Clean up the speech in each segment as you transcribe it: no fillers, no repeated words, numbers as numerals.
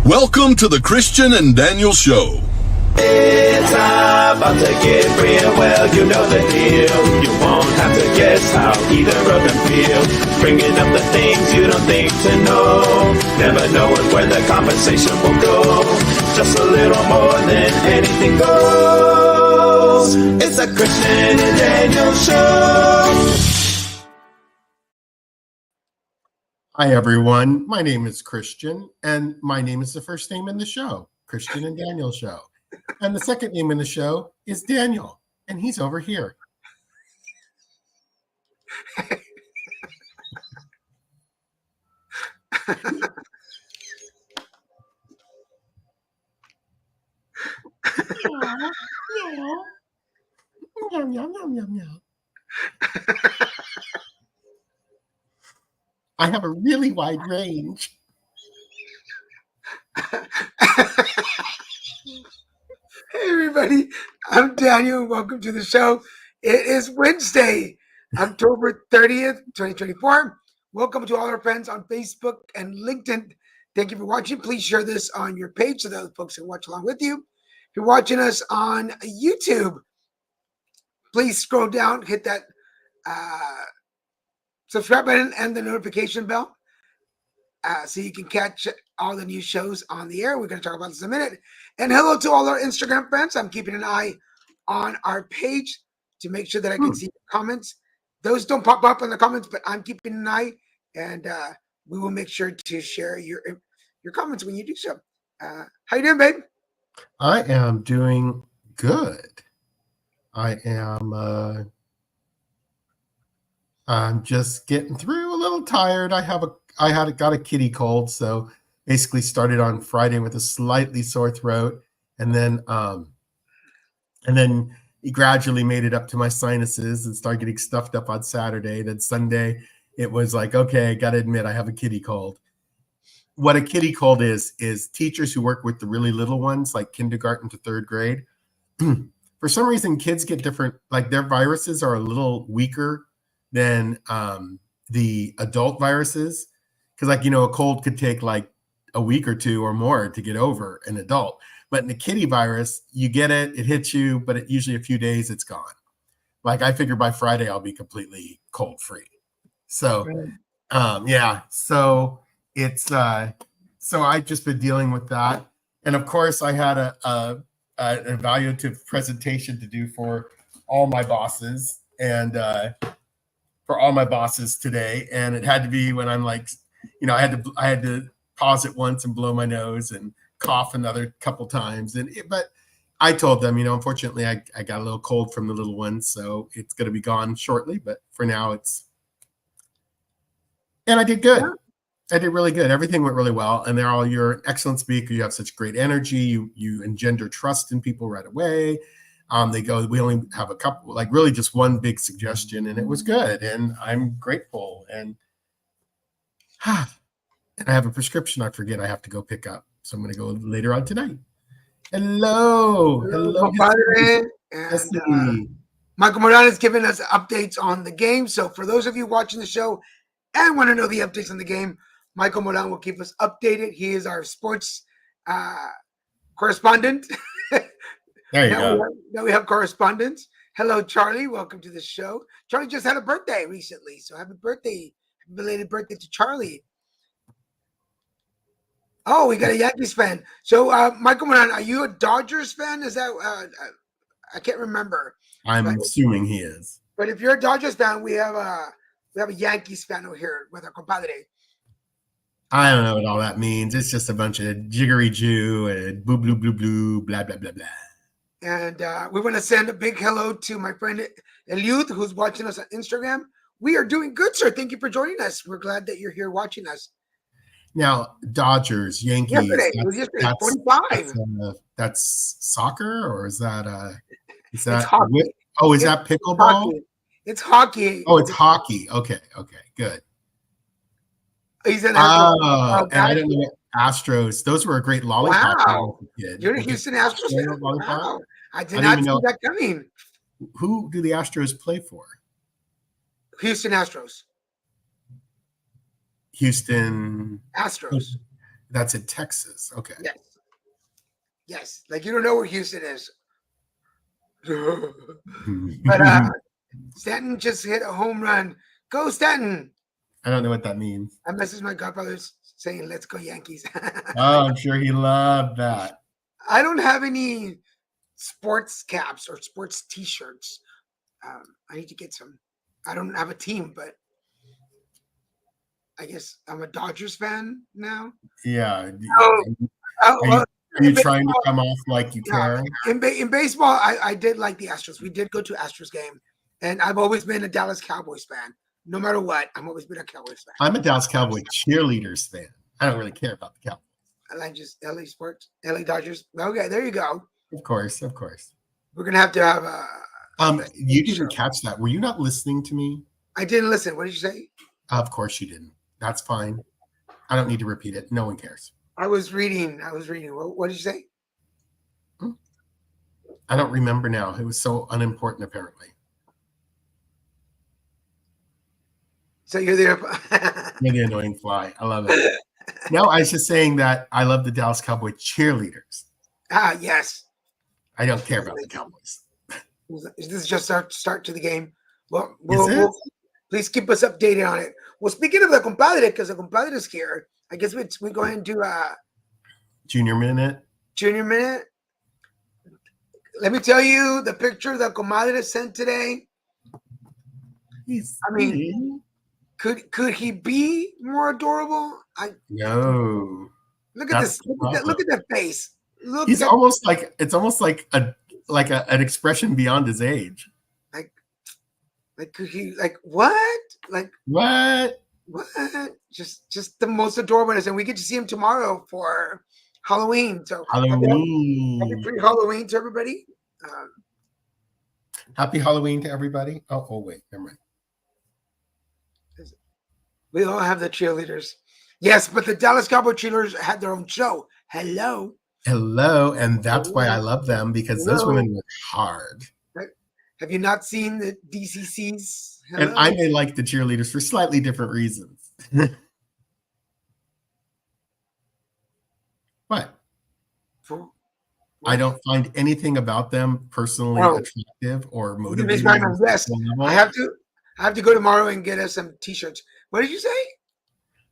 Welcome to the Christian and Daniel Show. It's about to get real, well, you know the deal. You won't have to guess how either of them feel. Bringing up the things you don't think to know. Never knowing where the conversation will go. Just a little more than anything goes. It's a Christian and Daniel Show. Hi, everyone. My name is Christian, and my name is the first name in the show, Christian and Daniel Show. And the second name in the show is Daniel, and he's over here. I have a really wide range. Hey everybody, I'm Daniel. Welcome to the show. It is Wednesday, October 30th, 2024. Welcome to all our friends on Facebook and LinkedIn. Thank you for watching. Please share this on your page so that other folks can watch along with you. If you're watching us on YouTube, please scroll down, hit that subscribe button and the notification bell so you can catch all the new shows on the air. We're going to talk about this in a minute. And hello to all our Instagram friends. I'm keeping an eye on our page to make sure that I can see the comments. Those don't pop up in the comments, but I'm keeping an eye, and we will make sure to share your comments when you do so. How you doing, babe? I am doing good. I'm just getting through. A little tired. I got a kitty cold, so basically started on Friday with a slightly sore throat, and then gradually made it up to my sinuses and started getting stuffed up on Saturday. Then Sunday, it was like, okay, I got to admit I have a kitty cold. What a kitty cold is teachers who work with the really little ones, like kindergarten to third grade. For some reason, kids get different, like their viruses are a little weaker than the adult viruses. Because a cold could take like a week or two or more to get over an adult. But in the kitty virus, you get it, it hits you, but usually a few days it's gone. Like I figure by Friday I'll be completely cold free. So so it's so I've just been dealing with that. And of course I had an evaluative presentation to do for all my bosses today. And it had to be when I'm like, I had to pause it once and blow my nose and cough another couple times. But I told them, unfortunately I got a little cold from the little one, so it's going to be gone shortly. But for now and I did good. Yeah. I did really good. Everything went really well. And you're an excellent speaker. You have such great energy. You engender trust in people right away. We only have a couple, like really just one big suggestion, and it was good. And I'm grateful. And I have a prescription I forget I have to go pick up. So I'm going to go later on tonight. Hello, Padre. And Michael Moran is giving us updates on the game. So for those of you watching the show and want to know the updates on the game, Michael Moran will keep us updated. He is our sports correspondent. There you go. Now we have correspondents. Hello, Charlie. Welcome to the show. Charlie just had a birthday recently, so happy birthday. Belated birthday to Charlie. Oh, we got a Yankees fan. So, Michael Moran, are you a Dodgers fan? Is that I can't remember. I'm assuming he is. But if you're a Dodgers fan, we have a Yankees fan over here with our compadre. I don't know what all that means. It's just a bunch of jiggery Jew and blue, blue, blue, blue, blah, blah, blah, blah. And we want to send a big hello to my friend Eliud, who's watching us on Instagram. We are doing good, sir. Thank you for joining us. We're glad that you're here watching us. Now, Dodgers, Yankees. Yesterday, 45. That's soccer, or is that it's hockey. Is that pickleball? It's hockey. Oh, it's hockey. Okay, good. He's an and I didn't know Astros. Those were a great lollipop. Wow. You're a Houston Astros fan. Wow. I did not see that coming. Who do the Astros play for? Houston Astros. Houston Astros. That's in Texas. Okay. Yes. Yes. Like you don't know where Houston is. But Stanton just hit a home run. Go Stanton. I don't know what that means. I messaged my godfathers saying, let's go Yankees. Oh, I'm sure he loved that. I don't have any sports caps or sports t-shirts. I need to get some. I don't have a team, but I guess I'm a Dodgers fan now. Yeah. Oh, Are you trying to come off like you care? In baseball, I did like the Astros. We did go to Astros game, and I've always been a Dallas Cowboys fan. No matter what, I've always been a Cowboys fan. I'm a Dallas Cowboy cheerleaders fan. I don't really care about the Cowboys. I like just LA sports, LA Dodgers. Okay, there you go. Of course, of course. We're gonna have to have a. You didn't catch that. Were you not listening to me? I didn't listen. What did you say? Of course you didn't. That's fine. I don't need to repeat it. No one cares. I was reading. What did you say? I don't remember now. It was so unimportant, apparently. So you're there. You're the annoying fly. I love it. No, I was just saying that I love the Dallas Cowboy cheerleaders. Yes. I don't care about the Cowboys. This is just our start to the game. Well, please keep us updated on it. Well, speaking of the compadre, because the compadre is here, I guess we go ahead and do a Junior Minute. Junior Minute. Let me tell you the picture the comadre sent today. Could he be more adorable? No. Look at this. Look at that face. He's almost like an expression beyond his age. Like could he what? What? Just the most adorable. And we get to see him tomorrow for Halloween. So Halloween. Happy pre-Halloween to everybody. Happy Halloween to everybody. Oh wait, never mind. We all have the cheerleaders. Yes, but the Dallas Cowboy cheerleaders had their own show. Hello, and that's why I love them, because those women work hard. Have you not seen the DCCs? And I may like the cheerleaders for slightly different reasons. What? I don't find anything about them personally attractive or motivating. Yes, I have to go tomorrow and get us some t-shirts. What did you say?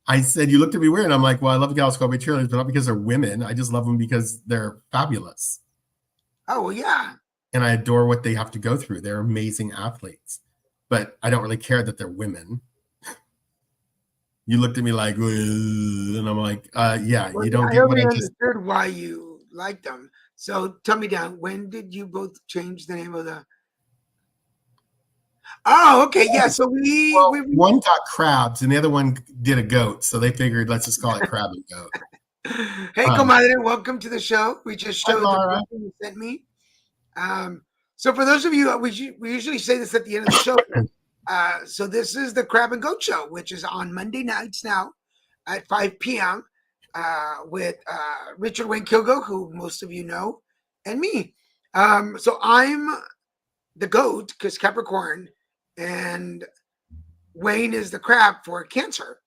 I said, you looked at me weird. And I'm like, well, I love the Dallas Cowboy cheerleaders, but not because they're women. I just love them because they're fabulous. Oh, well, yeah. And I adore what they have to go through. They're amazing athletes. But I don't really care that they're women. You looked at me like, and I'm like, yeah, well, you don't get what I just understood why you like them. So tell me, Dan, when did you both change the name of the? Oh, okay, yeah. So we one got crabs and the other one did a goat, so they figured let's just call it Crab and Goat. Hey, comadre, welcome to the show. We just showed the you sent me. So for those of you, we usually say this at the end of the show. So this is the Crab and Goat Show, which is on Monday nights now at 5 p.m. With Richard Wayne Kilgo, who most of you know, and me. So I'm the goat because Capricorn, and Wayne is the crab for Cancer.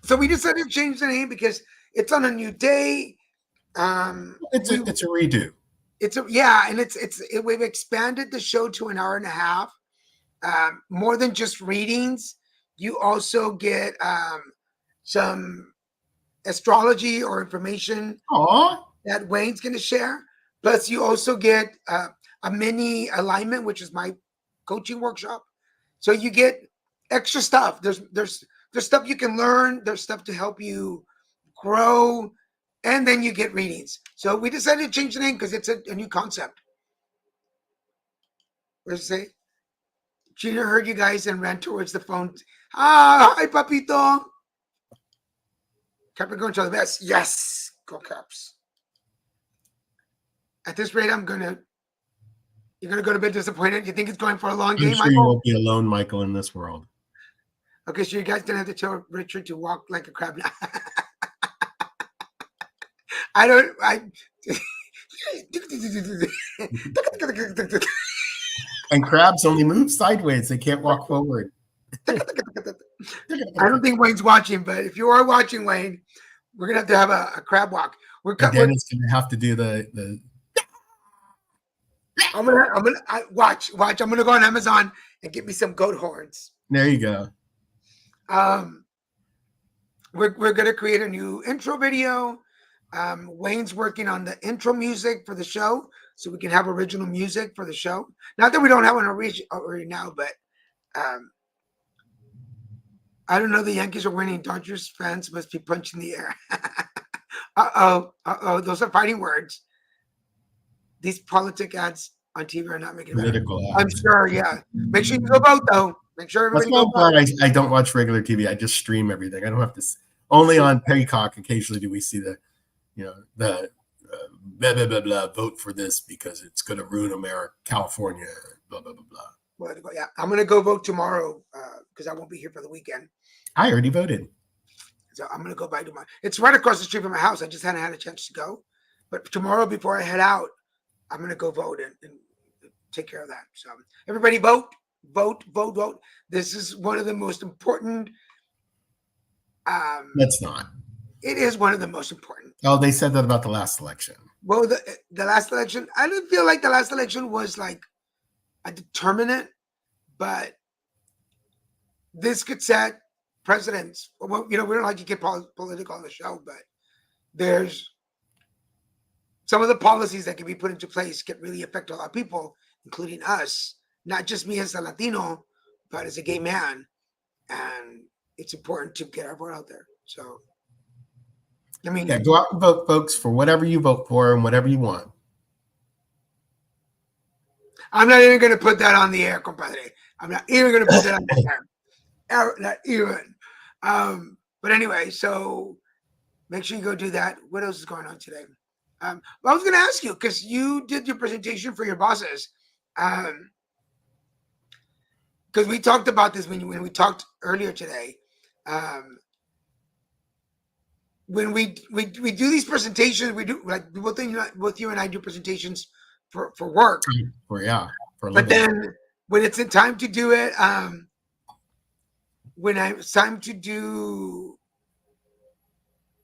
So we decided to change the name because it's on a new day. It's a redo. We've expanded the show to an hour and a half. More than just readings, you also get some astrology or information that Wayne's going to share. Plus, you also get a mini alignment, which is my coaching workshop. So you get extra stuff. There's stuff you can learn. There's stuff to help you grow, and then you get readings. So we decided to change the name because it's a new concept. What does it say? Gina heard you guys and ran towards the phone. Hi, Papito. Capricorn to the best. Yes, go Caps. At this rate, you're gonna go to bed disappointed. You think it's going for a long game, Michael? You won't be alone, Michael, in this world. Okay, so you guys gonna have to tell Richard to walk like a crab now. And crabs only move sideways. They can't walk forward. I don't think Wayne's watching, but if you are watching, Wayne, We're gonna have to have a crab walk. And Daniel's gonna have to do the. Watch. I'm gonna go on Amazon and get me some goat horns. There you go. We're gonna create a new intro video. Wayne's working on the intro music for the show, so we can have original music for the show. Not that we don't have one already now, but I don't know. The Yankees are winning. Dodgers fans must be punching the air. Those are fighting words. These politic ads on TV are not making it better. I'm sure, yeah. Make sure you go vote, though. Make sure everybody goes vote. I don't watch regular TV. I just stream everything. I don't have to. Only on Peacock occasionally do we see the blah, blah, blah, blah, vote for this because it's going to ruin America, California, blah, blah, blah, blah. Well, yeah, I'm going to go vote tomorrow because I won't be here for the weekend. I already voted. So I'm going to go by tomorrow. It's right across the street from my house. I just hadn't had a chance to go. But tomorrow, before I head out, I'm going to go vote and take care of that. So everybody vote. This is one of the most important. That's not. It is one of the most important. Oh, they said that about the last election. Well, the last election, I didn't feel like the last election was like a determinant, but this could set precedents. Well, we don't like to get political on the show, but there's some of the policies that can be put into place can really affect a lot of people, including us, not just me as a Latino, but as a gay man. And it's important to get our vote out there. So, I mean, go out and vote, folks, for whatever you vote for and whatever you want. I'm not even going to put that on the air, compadre. I'm not even going to put that on the air. Not even. But anyway, so make sure you go do that. What else is going on today? Well, I was going to ask you, because you did your presentation for your bosses. Because we talked about this when we talked earlier today. When we do these presentations, we do like both you and I do presentations for work. But then when it's in time to do it, when it's time to do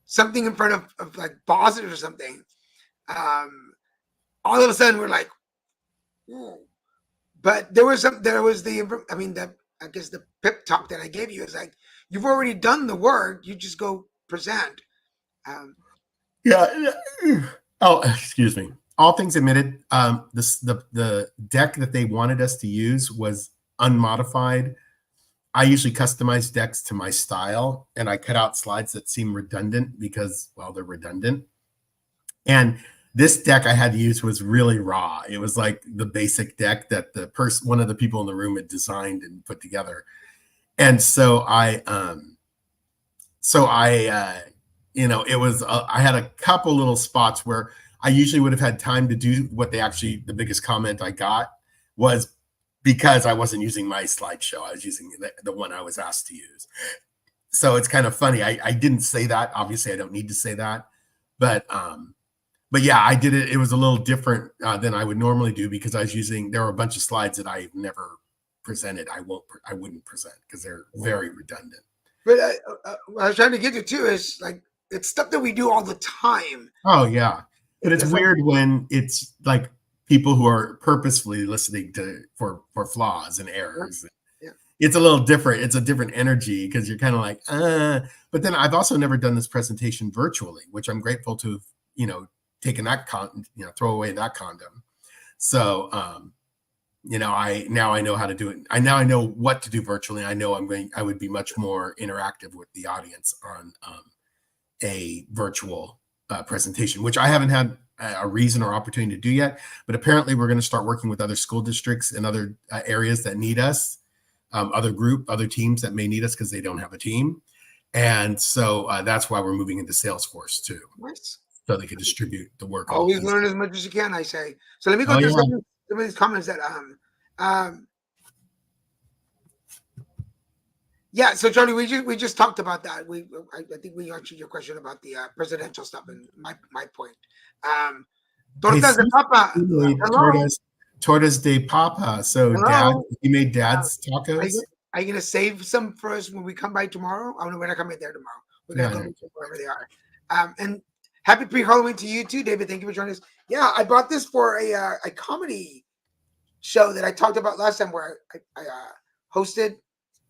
something in front of like bosses or something, all of a sudden we're like, whoa. But there was the pep talk that I gave you is like, you've already done the work, you just go present. Oh, excuse me. All things admitted, the deck that they wanted us to use was unmodified. I usually customize decks to my style, and I cut out slides that seem redundant because, well, they're redundant. And this deck I had to use was really raw. It was like the basic deck that one of the people in the room had designed and put together. And so I had a couple little spots where I usually would have had time to do the biggest comment I got was because I wasn't using my slideshow. I was using the one I was asked to use. So it's kind of funny. I didn't say that. Obviously I don't need to say that, but yeah, I did it. It was a little different than I would normally do because there were a bunch of slides that I've never presented. I wouldn't present because they're very redundant. But what I was trying to get to too is like, it's stuff that we do all the time. Oh yeah. But it's weird when it's like people who are purposefully listening for flaws and errors. Yeah. It's a little different. It's a different energy because you're kind of like, But then I've also never done this presentation virtually, which I'm grateful to have, taken that throw away that condom. So, I know how to do it. I know what to do virtually. I know I would be much more interactive with the audience on a virtual presentation, which I haven't had a reason or opportunity to do yet. But apparently we're going to start working with other school districts and other areas that need us, other teams that may need us because they don't have a team. And so that's why we're moving into Salesforce too. Nice. So they can distribute the work. Always learn as much as you can, I say. So let me go through some of these comments that yeah, so Charlie, we just talked about that. I think we answered your question about the presidential stuff and my point. Tortas de papa. Tortas de papa. So hello. Dad, you made Dad's tacos? Are you gonna save some for us when we come by tomorrow? I don't know when I come in there tomorrow. We're gonna go wherever they are. And happy pre-Halloween to you too, David. Thank you for joining us. Yeah, I bought this for a comedy show that I talked about last time where I hosted,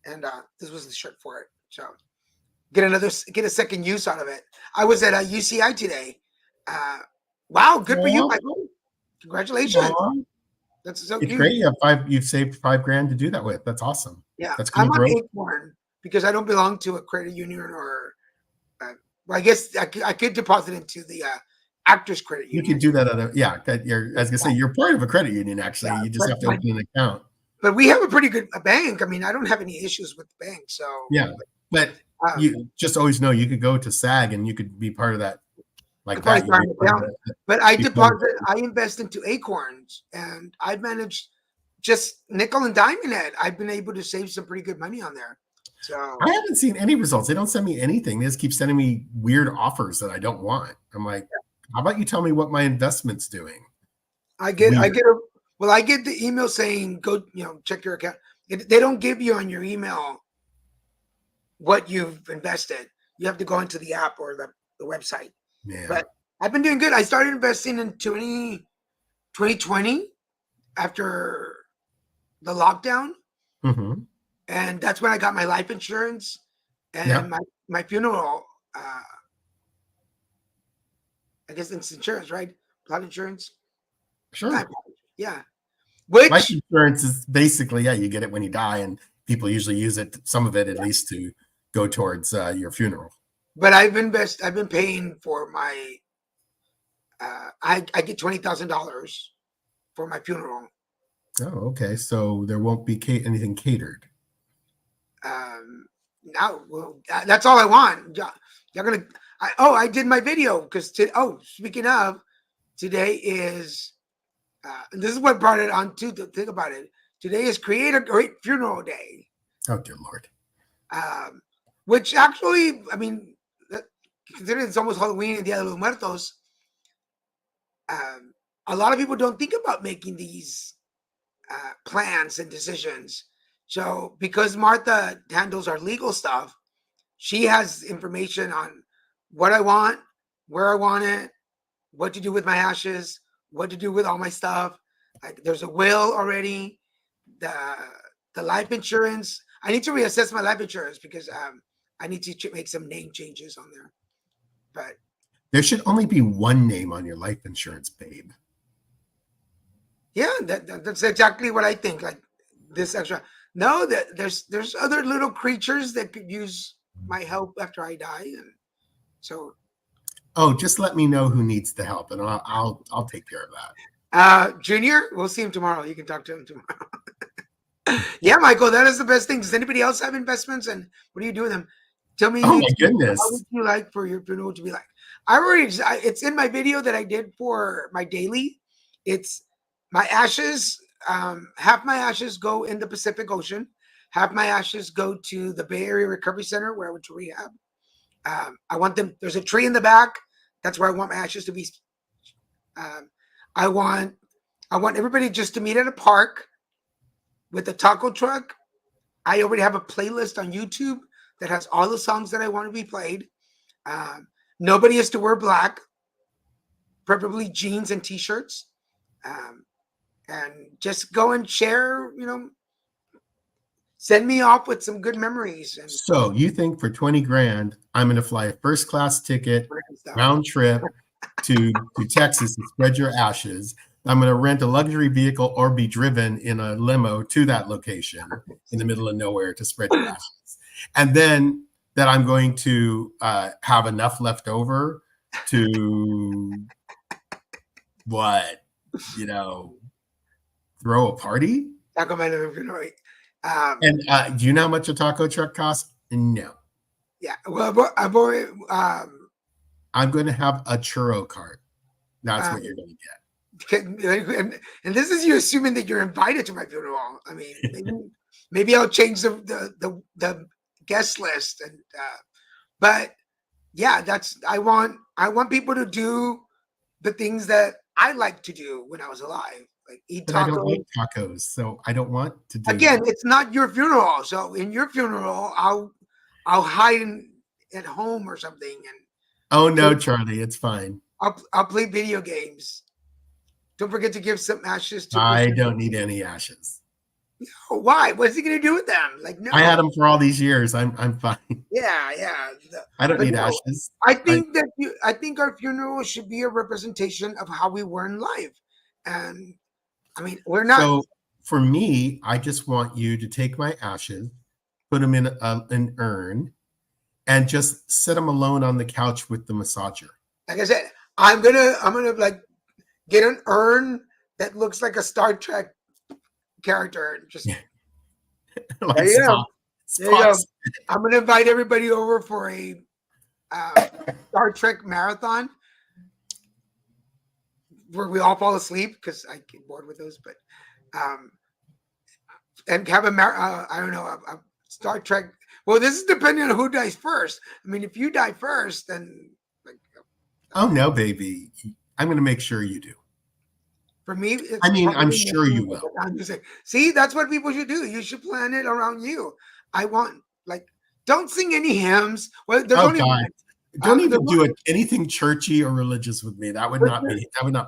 and this was the shirt for it. So get a second use out of it. I was at UCI today. Wow, good for you, Michael. Congratulations. That's so It's cute. great. You've saved $5,000 to do that with. That's awesome. Yeah, That's I'm good on growth. Acorn because I don't belong to a credit union or. Well, I guess I could deposit into the Actors Credit You Union. can do that I was gonna say you're part of a credit union. Actually, Yeah, you just have to open an account. But we have a pretty good bank. I mean, I don't have any issues with the bank. So Yeah, but you just always know you could go to SAG and you could be part of that. Like that. But I deposit. I invest into Acorns, and I've managed just nickel and dime in it. I've been able to save some pretty good money on there. So I haven't seen any results. They don't send me anything. They just keep sending me weird offers that I don't want. I'm like, how about you tell me what my investment's doing? I get the email saying go, check your account. They don't give you on your email what you've invested. You have to go into the app or the website. Yeah. But I've been doing good. I started investing in 2020 after the lockdown. Mm-hmm. And that's when I got my life insurance and my funeral. I guess it's insurance, right? Blood insurance. Sure. Yeah. Which life insurance is basically, you get it when you die, and people usually use it, some of it at least, to go towards your funeral. But I've been paying for my. I get $20,000 for my funeral. Oh, okay. So there won't be anything catered. No, well, that's all I want. You're gonna. I did my video because speaking of, today is. This is what brought it on to think about it. Today is Create a Great Funeral Day. Oh dear Lord. Which actually, I mean, considering it's almost Halloween and Dia de los Muertos, a lot of people don't think about making these plans and decisions. So because Martha handles our legal stuff, she has information on what I want, where I want it, what to do with my ashes, what to do with all my stuff. Like, there's a will already, the life insurance. I need to reassess my life insurance because I need to make some name changes on there. But there should only be one name on your life insurance, babe. Yeah, that's exactly what I think. Like this extra. No, that there's other little creatures that could use my help after I die, and so. Oh, just let me know who needs the help, and I'll take care of that. Junior, we'll see him tomorrow. You can talk to him tomorrow. Yeah, Michael, that is the best thing. Does anybody else have investments, and what do you do with them? Tell me. Oh my goodness! How would you like for your funeral to be like? It's in my video that I did for my daily. It's my ashes. Half my ashes go in the Pacific Ocean. Half my ashes go to the Bay Area Recovery Center where I went to rehab. I want them. There's a tree in the back. That's where I want my ashes to be. I want everybody just to meet at a park with a taco truck. I already have a playlist on YouTube that has all the songs that I want to be played. Nobody is to wear black, preferably jeans and t-shirts. And just go and share, send me off with some good memories. And so you think for 20 grand, I'm going to fly a first class ticket round trip to Texas to spread your ashes. I'm going to rent a luxury vehicle or be driven in a limo to that location in the middle of nowhere to spread your ashes. And then that I'm going to have enough left over to throw a party? Taco Man. And do you know how much a taco truck costs? No. Yeah. Well, I've already. I'm going to have a churro cart. That's what you're going to get. And this is you assuming that you're invited to my funeral. I mean, maybe I'll change the guest list. And but yeah, I want people to do the things that I like to do when I was alive. Like eat tacos. I don't like tacos, so I don't want to do Again, that. It's not your funeral. So in your funeral, I'll hide at home or something. And Oh no, Charlie, it's fine. I'll play video games. Don't forget to give some ashes to I Christian. don't need any ashes. Oh, why? What's he gonna do with them? Like, no. I had them for all these years. I'm fine. Yeah. I don't But need no, ashes. I think I think our funeral should be a representation of how we were in life. And I mean, we're not. So for me, I just want you to take my ashes, put them in an urn, and just set them alone on the couch with the massager. Like I said, I'm gonna like get an urn that looks like a Star Trek character. And just Like there you go. Spock. There you go. I'm gonna invite everybody over for a Star Trek marathon where we all fall asleep because I get bored with those. But and have I don't know, a Star Trek. Well, this is depending on who dies first. I mean, if you die first, then like, Oh no, baby. I'm going to make sure you do. for me, it's I mean, I'm probably sure you will. I'm just saying, see, that's what people should do. You should plan it around you. I want like, don't sing any hymns. Well, there's Oh only God. Don't even there's do it anything churchy or religious with me. That would not please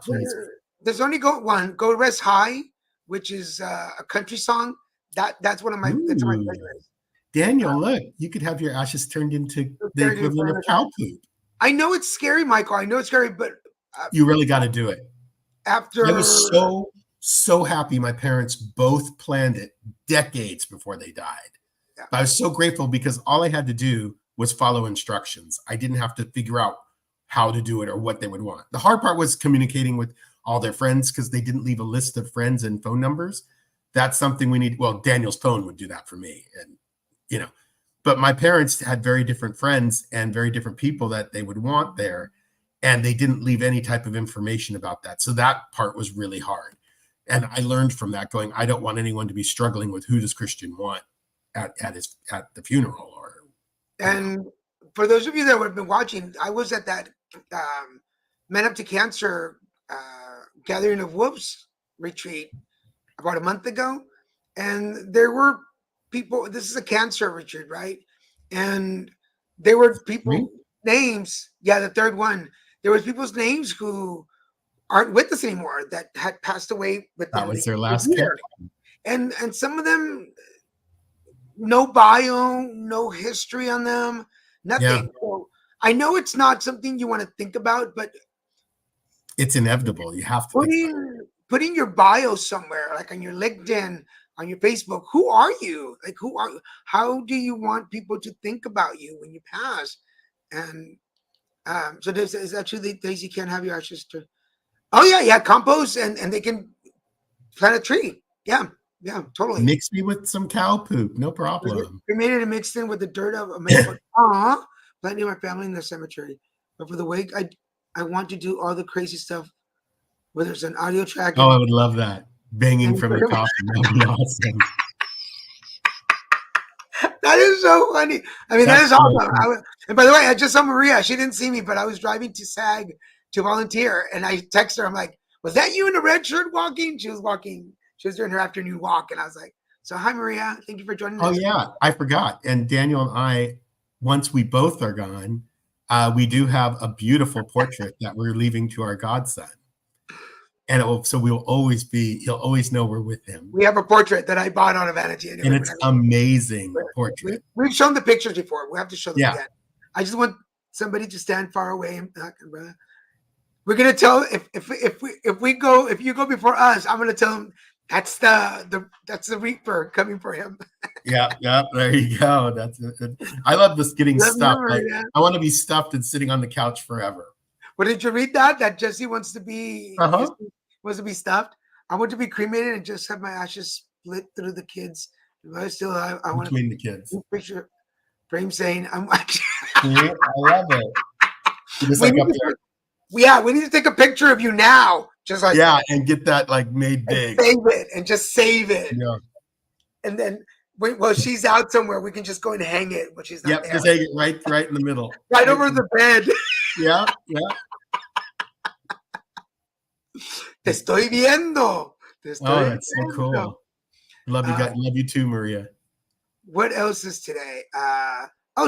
me. There's only one. Go Rest High, which is a country song. That's one of my. That's my Ooh. favorites. Daniel, look, you could have your ashes turned into the equivalent of cow poop. I know it's scary, Michael. I know it's scary, but You really got to do it. after I was so happy my parents both planned it decades before they died. Yeah. I was so grateful because all I had to do was follow instructions. I didn't have to figure out how to do it or what they would want. The hard part was communicating with all their friends because they didn't leave a list of friends and phone numbers. That's something we need. Well, Daniel's phone would do that for me. And, you know, but my parents had very different friends and very different people that they would want there. And they didn't leave any type of information about that. So that part was really hard. And I learned from that going, I don't want anyone to be struggling with who does Christian want at the funeral. And for those of you that have been watching, I was at that Men Up to Cancer Gathering of Wolves retreat about a month ago. And there were people, this is a cancer retreat, right? And there were people names. Yeah, the third one. There was people's names who aren't with us anymore that had passed away with That was their last year. And some of them, no bio, no history on them, nothing. Yeah. So I know it's not something you want to think about, but It's inevitable. You have to putting your bio somewhere, like on your LinkedIn, on your Facebook. Who are you? Like, how do you want people to think about you when you pass? And so there's actually days you can't have your ashes to. Oh yeah, compost and they can plant a tree. Yeah, totally. Mix me with some cow poop, no problem. Cremated and mixed in with the dirt of a planting my family in the cemetery. But for the wake, I want to do all the crazy stuff. Whether it's an audio track. Oh, I would love that. Banging from the coffin. That would be awesome. That is so funny. I mean, that is awesome. And by the way, I just saw Maria. She didn't see me, but I was driving to SAG to volunteer. And I texted her. I'm like, was that you in a red shirt walking? She was walking. She was doing her afternoon walk. And I was like, so hi, Maria. Thank you for joining us. Oh, yeah. I forgot. And Daniel and I, once we both are gone, we do have a beautiful portrait that we're leaving to our godson. And he'll always know we're with him. We have a portrait that I bought on a vanity. And it's amazing portrait. We've shown the pictures before. We have to show them Yeah. again. I just want somebody to stand far away and we're gonna tell if you go before us, I'm gonna tell him that's the Reaper coming for him. Yeah, there you go. That's it. I love this getting stuffed. I want to be stuffed and sitting on the couch forever. Well, did you read that? That Jesse wants to be stuffed. I want to be cremated and just have my ashes split through the kids. If I still have, I want between the kids. Picture frame saying, "I'm." I love it. Just like up there. Yeah, we need to take a picture of you now, just like and get that like made big. Save it and just save it. Yeah. And then while she's out somewhere, we can just go and hang it when she's not there. Just hang it right in the middle. Right over the bed. Yeah. Te estoy viendo. That's so cool. Love you too, Maria. What else is today?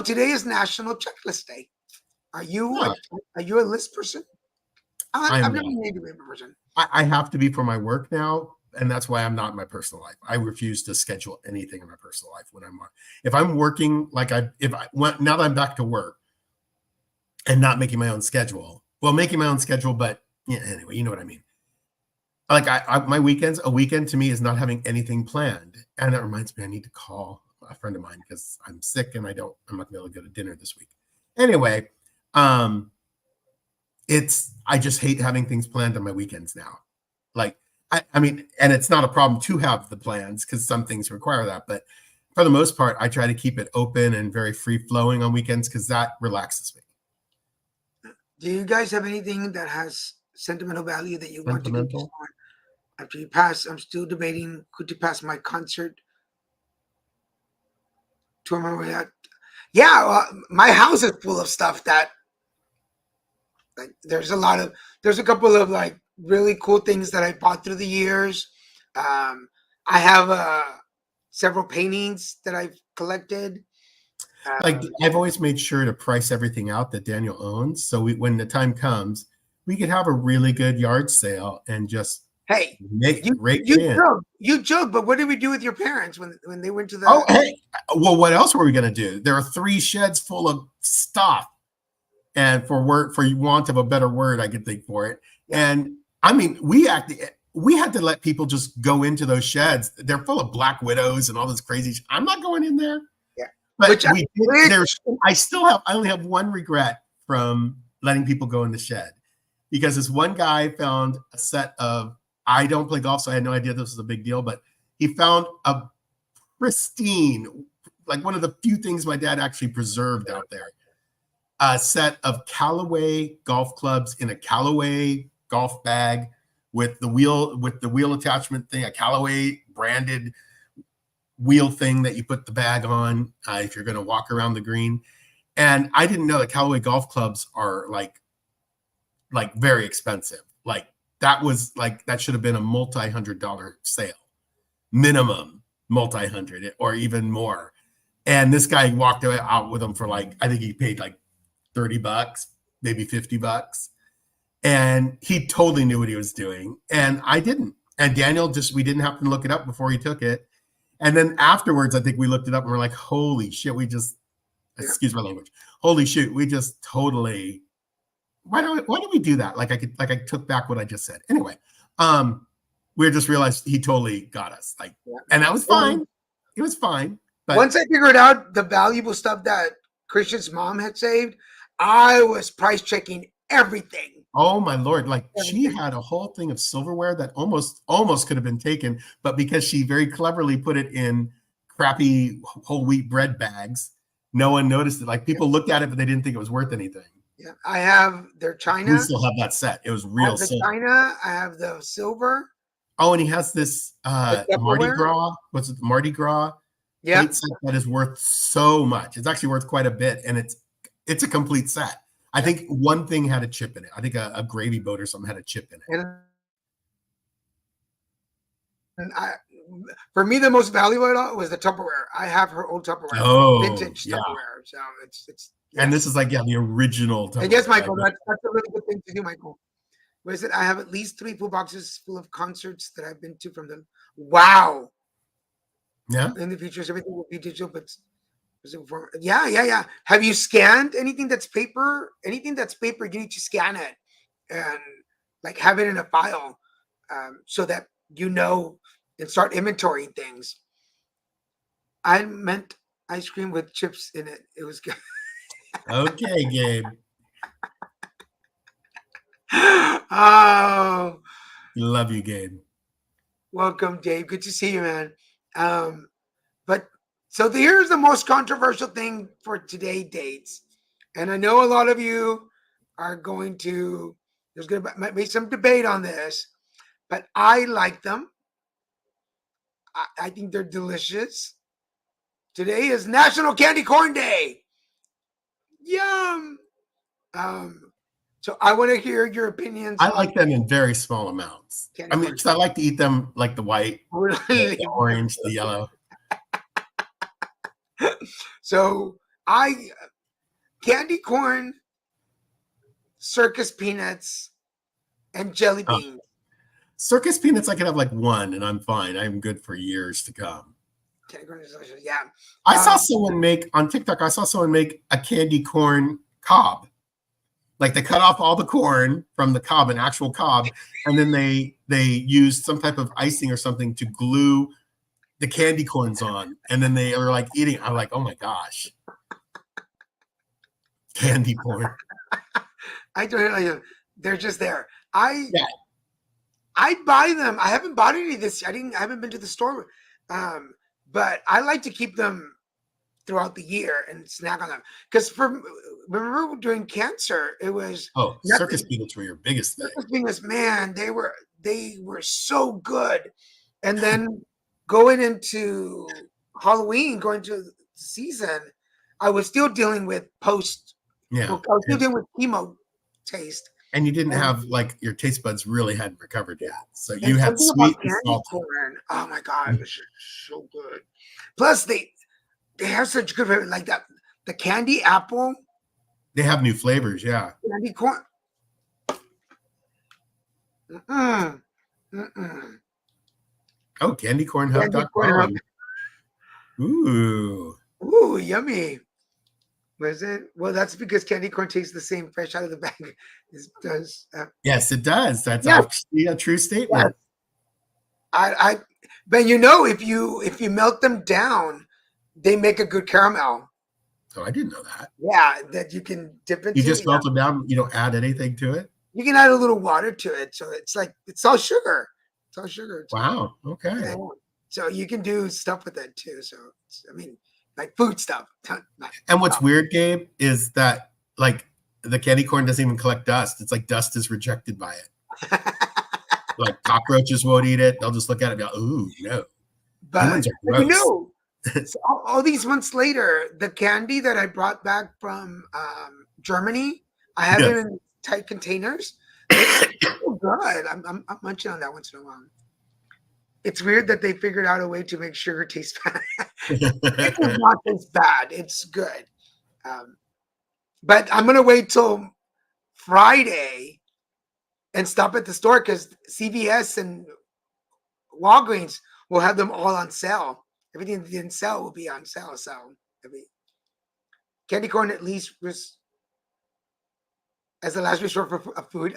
Today is National Checklist Day. Are you Yeah. are you a list person? I I've am never not. made a paper person. I have to be for my work now, and that's why I'm not in my personal life. I refuse to schedule anything in my personal life when I'm if I'm working like now that I'm back to work and not making my own schedule. Well, making my own schedule, but yeah, anyway, you know what I mean. Like my weekends, a weekend to me is not having anything planned, and that reminds me I need to call a friend of mine because I'm sick and I'm not gonna be able to go to dinner this week. Anyway, um, I just hate having things planned on my weekends now. Like I mean, and it's not a problem to have the plans because some things require that, but for the most part, I try to keep it open and very free flowing on weekends because that relaxes me. Do you guys have anything that has sentimental value that you want to do Sentimental? after you pass? I'm still debating could you pass my concert tour my way out. Yeah, my house is full of stuff that like there's a couple of like really cool things that I bought through the years. I have several paintings that I've collected. Like I've always made sure to price everything out that Daniel owns, so when the time comes, we could have a really good yard sale and just Hey, rake it in. You joke, but what did we do with your parents when they went to the? Oh, hey, well, what else were we gonna do? There are 3 sheds full of stuff, and for want of a better word, I could think for it. And I mean, we had to let people just go into those sheds. They're full of black widows and all this crazy. I'm not going in there. But I only have one regret from letting people go in the shed because this one guy found a set of, I don't play golf, so I had no idea this was a big deal, but he found a pristine, like one of the few things my dad actually preserved out there, a set of Callaway golf clubs in a Callaway golf bag with the wheel attachment thing, a Callaway branded wheel thing that you put the bag on if you're going to walk around the green. And I didn't know that Callaway golf clubs are like very expensive. Like that should have been a multi-$100 sale, minimum multi-hundred or even more. And this guy walked out with them for I think he paid like $30, maybe $50. And he totally knew what he was doing. And I didn't. And Daniel we didn't have to look it up before he took it. And then afterwards, I think we looked it up and we're like, holy shit, excuse my language. Holy shit, we just totally, why do we do that? I took back what I just said. Anyway, we just realized he totally got us. And that was fine. It was fine. But once I figured out the valuable stuff that Christian's mom had saved, I was price checking everything. Oh my Lord. She had a whole thing of silverware that almost could have been taken, but because she very cleverly put it in crappy whole wheat bread bags, no one noticed it. People looked at it, but they didn't think it was worth anything. Yeah, I have their china. We still have that set. It was real silver. China, I have the silver. Oh, and he has this Mardi Gras. What's it? Mardi Gras. Yeah, set that is worth so much. It's actually worth quite a bit, and it's a complete set. I think one thing had a chip in it. I think a gravy boat or something had a chip in it. And for me, the most valuable was the Tupperware. I have her old Tupperware, vintage Tupperware. So it's. Yes. And this is the original Tupperware. And yes, Michael, that's a really good thing to do, Michael. What is it? I have at least 3 full boxes full of concerts that I've been to from them. Wow. Yeah. In the future, everything will be digital, but. Yeah. Have you scanned anything that's paper? Anything that's paper, you need to scan it and have it in a file so that and start inventorying things. I meant ice cream with chips in it. It was good. Okay, Gabe. Oh, love you, Gabe. Welcome, Dave. Good to see you, man. So here's the most controversial thing for today dates. And I know a lot of you are there's going to be some debate on this, but I like them. I think they're delicious. Today is National Candy Corn Day. Yum. So I want to hear your opinions. I like them in very small amounts. Because I like to eat them like the white, the orange, the yellow. So candy corn circus peanuts, and jelly Oh. beans. Circus peanuts, I can have like one and I'm fine. I'm good for years to come. Candy corn is delicious. Yeah. I saw someone make on TikTok, I saw someone make a candy corn cob. Like they cut off all the corn from the cob, an actual cob, and then they used some type of icing or something to glue the candy corns on. And then they are like eating. I'm like, oh my gosh. Candy corn. I don't know. They're just there. Yeah. I'd buy them. I haven't bought any this year. I haven't been to the store. But I like to keep them throughout the year and snack on them. Because remember during cancer, it was circus peanuts were your biggest thing. Circus peanuts, man, they were so good. And then going into Halloween, going to the season, I was still dealing with I was still dealing with chemo taste. And you didn't have like your taste buds really hadn't recovered yet. So you had sweet and salty. Corn. Oh my God, it was so good. Plus they have such good flavor, like that. The candy apple. They have new flavors, yeah. Candy corn. Oh, candycornhub.com. Ooh, yummy. Was it? Well, that's because candy corn tastes the same fresh out of the bag. It does. Yes, it does. That's actually a true statement. Yeah. But if you melt them down, they make a good caramel. Oh, I didn't know that. Yeah, that you can dip into. You just melt them down. You don't add anything to it. You can add a little water to it, so it's all sugar. It's all sugar. Wow. Okay. Yeah. So you can do stuff with it too. So like food stuff. And what's weird, Gabe, is that like the candy corn doesn't even collect dust. It's like dust is rejected by it. Like cockroaches won't eat it. They'll just look at it and go, ooh, no. But so all these months later, the candy that I brought back from Germany, I have it in tight containers. It's so good. I'm munching on that once in a while. It's weird that they figured out a way to make sugar taste bad. It does not taste bad. It's good. But I'm going to wait till Friday and stop at the store because CVS and Walgreens will have them all on sale. Everything that didn't sell will be on sale. So candy corn at least was as the last resort for food.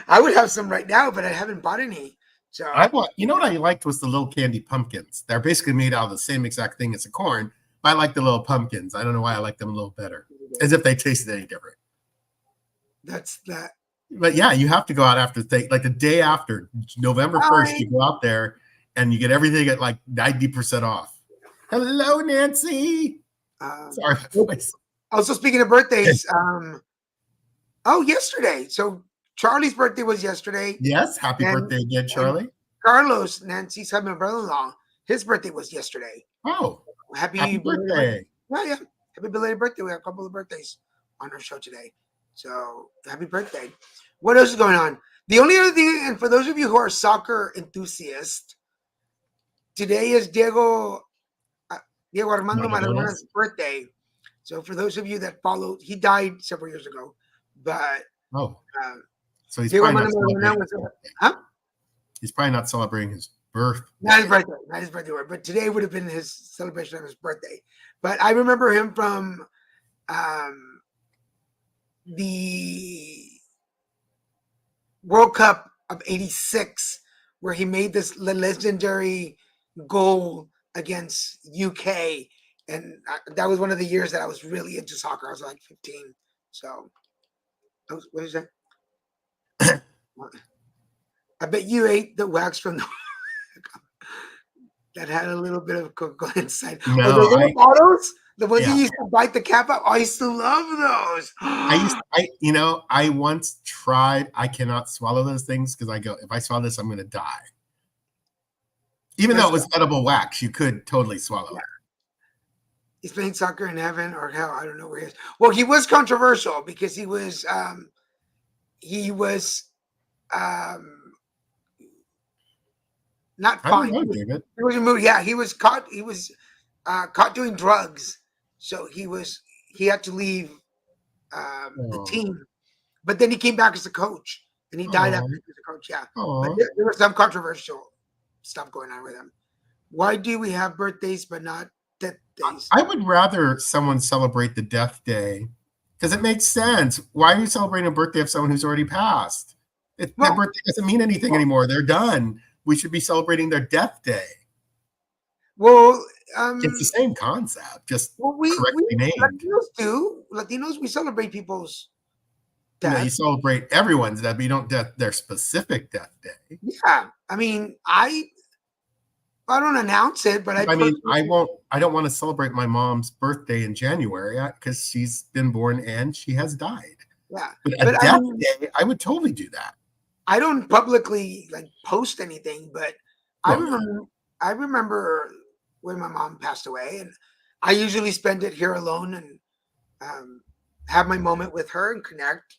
I would have some right now, but I haven't bought any. So you know what I liked was the little candy pumpkins. They're basically made out of the same exact thing as the corn. But I like the little pumpkins. I don't know why I like them a little better, as if they tasted any different. That's that. But yeah, you have to go out after like the day after November 1st. You go out there and you get everything at like 90% off. Hello, Nancy. Sorry, my voice. Also, speaking of birthdays, yesterday. So Charlie's birthday was yesterday. Yes, happy birthday again, Charlie. Carlos, Nancy's husband, brother-in-law, his birthday was yesterday. Oh, happy birthday! Yeah, happy belated birthday. We have a couple of birthdays on our show today, so happy birthday. What else is going on? The only other thing, and for those of you who are soccer enthusiasts, today is Diego Armando Maradona's birthday. So for those of you that follow, he died several years ago, but so he's probably not celebrating he's probably not celebrating his birthday. Not his birthday, but today would have been his celebration of his birthday. But I remember him from the World Cup of '86, where he made this legendary goal against UK. And that was one of the years that I was really into soccer. I was like 15. So, what is that? I bet you ate the wax from the that had a little bit of Coca-Cola inside. No, the little bottles, the ones you used to bite the cap out. I used to love those. I once tried. I cannot swallow those things because I go, if I swallow this, I'm going to die. Even though it was edible wax, you could totally swallow it. He's playing soccer in heaven or hell. I don't know where he is. Well, he was controversial because he was not fine. He was removed. Yeah, he was caught. He was caught doing drugs, so he had to leave the Aw. team. But then he came back as a coach, and he died Aw. after he was a coach. Yeah, but Aw. there was some controversial stuff going on with him. Why do we have birthdays but not death days? I would rather someone celebrate the death day because it makes sense. Why are you celebrating a birthday of someone who's already passed? Their Well- birthday doesn't mean anything anymore. They're done. We should be celebrating their death day. Well, It's the same concept, just we correctly named. Latinos do. Latinos, we celebrate people's You know, you death. celebrate everyone's death, but you don't their specific death day. Yeah, I mean, I don't announce it, but I mean, I don't want to celebrate my mom's birthday in January because she's been born and she has died. Yeah, But a but death day, I would totally do that. I don't publicly like post anything, but No. I remember when my mom passed away, and I usually spend it here alone and have my moment with her and connect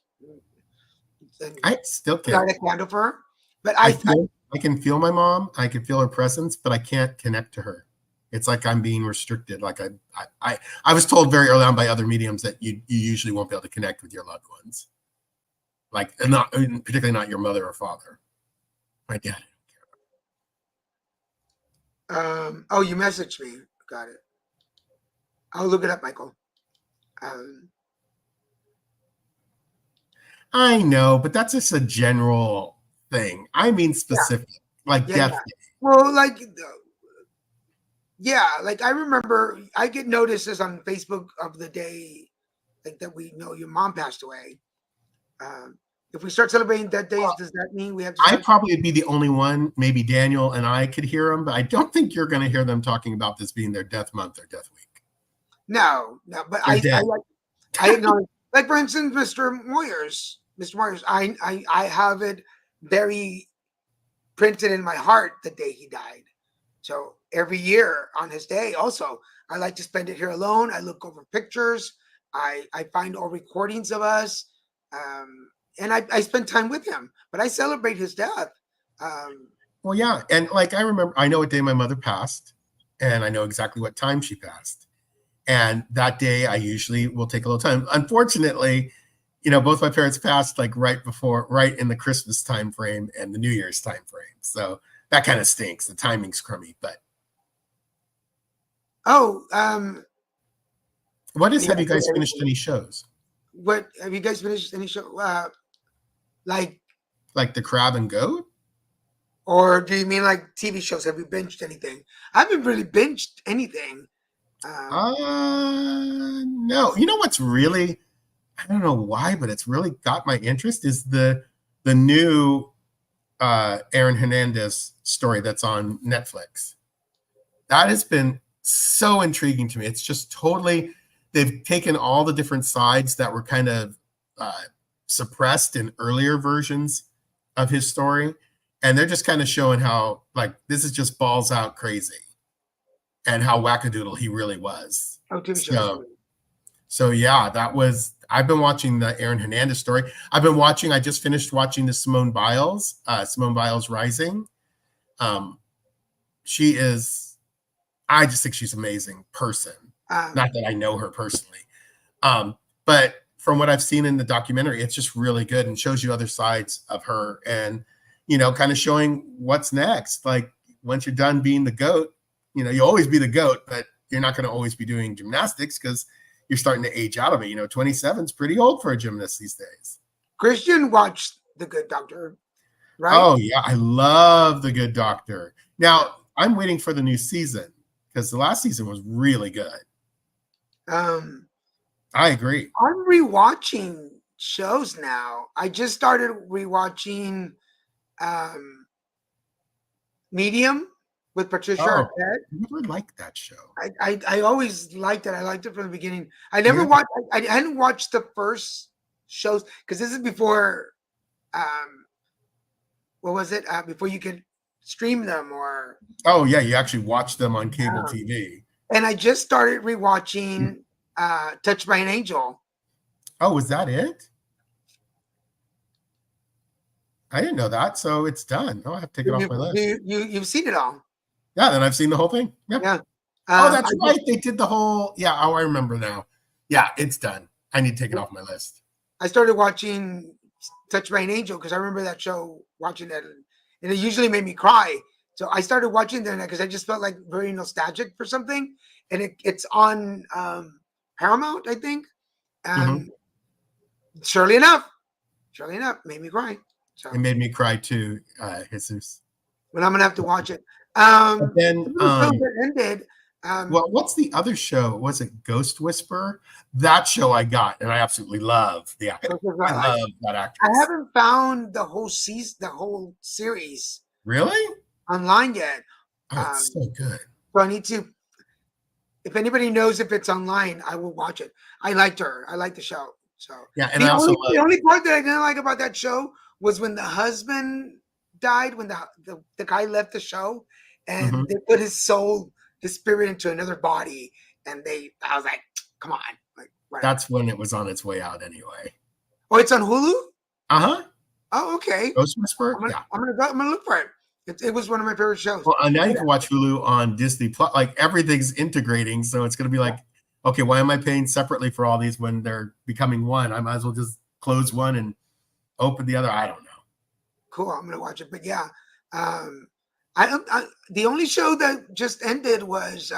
and I still light can't. a candle for her. But I can feel my mom. I can feel her presence, but I can't connect to her. It's like I'm being restricted. Like I was told very early on by other mediums that you usually won't be able to connect with your loved ones, like not particularly not your mother or father. My dad. oh, you messaged me. Got it. I'll look it up, Michael. I know, but that's just a general thing. I mean specific, like Yeah, death yeah. day. Well, like, yeah, like I remember I get notices on Facebook of the day like that we know your mom passed away. If we start celebrating death days, does that mean we have to? I start- probably would be the only one. Maybe Daniel and I could hear them, but I don't think you're going to hear them talking about this being their death month or death week. No, but They're I dead. acknowledge, like for instance, Mr. Moyers, I have it very printed in my heart the day he died. So every year on his day, also, I like to spend it here alone. I look over pictures. I find old recordings of us, and I spend time with him. But I celebrate his death. Well, yeah. And like I know what day my mother passed, and I know exactly what time she passed. And that day I usually will take a little time. Unfortunately, you know, both my parents passed like right in the Christmas time frame and the New Year's time frame. So that kind of stinks. The timing's crummy, but have you guys finished any shows? What have you guys finished any show? Like The Crab and Goat? Or do you mean like TV shows? Have you binged anything? I haven't really binged anything. No. You know what's really, I don't know why, but it's really got my interest is the new Aaron Hernandez story that's on Netflix. That has been so intriguing to me. It's just totally, they've taken all the different sides that were kind of suppressed in earlier versions of his story. And they're just kind of showing how, like, this is just balls out crazy and how wackadoodle he really was. Oh, TV shows. So yeah, I've been watching the Aaron Hernandez story. I just finished watching the Simone Biles Rising. I just think she's an amazing person. Not that I know her personally. But from what I've seen in the documentary, it's just really good and shows you other sides of her and, you know, kind of showing what's next. Like once you're done being the GOAT, you know, you'll always be the GOAT, but you're not going to always be doing gymnastics because you're starting to age out of it. You know, 27 is pretty old for a gymnast these days. Christian watched The Good Doctor, right? Oh, yeah. I love The Good Doctor. Now, I'm waiting for the new season because the last season was really good. I agree. I'm rewatching shows now. I just started rewatching Medium with Patricia Arquette. I never liked that show. I always liked it. I liked it from the beginning. I never watched. I hadn't watched the first shows because this is before. What was it? Before you could stream them or. Oh yeah, you actually watched them on cable TV. And I just started rewatching Touched by an Angel. Oh, was that it? I didn't know that. So it's done. Oh, I have to take it off my list. You've seen it all. Yeah, then I've seen the whole thing. Yep. Yeah. Oh, that's right. They did the whole. Yeah. Oh, I remember now. Yeah, it's done. I need to take it off my list. I started watching Touched by an Angel because I remember that show, watching that, and it usually made me cry. So I started watching that because I just felt like very nostalgic for something, and it's on Paramount, I think. And surely enough, made me cry. So It made me cry too, Jesus. but I'm gonna have to watch it. And then, That ended. well, what's the other show? Was it Ghost Whisperer? That show I got, and I absolutely love the actor. I love that actress. I haven't found the whole season, the whole series Really? online yet. Oh, it's so good. So I need to. If anybody knows if it's online, I will watch it. I liked her. I liked the show. So Yeah, and I also the only part that I didn't like about that show was when the husband died, when the guy left the show, and they put his soul, his spirit into another body, and I was like, come on, like whatever. That's when it was on its way out anyway. Oh, it's on Hulu. Oh, okay. Ghost Whisperer. I'm gonna look for it. It was one of my favorite shows. Well, and now you can watch Hulu on Disney Plus. Like everything's integrating, so it's going to be like, okay, why am I paying separately for all these when they're becoming one? I might as well just close one and open the other. I don't know. Cool. I'm gonna watch it, but yeah, the only show that just ended was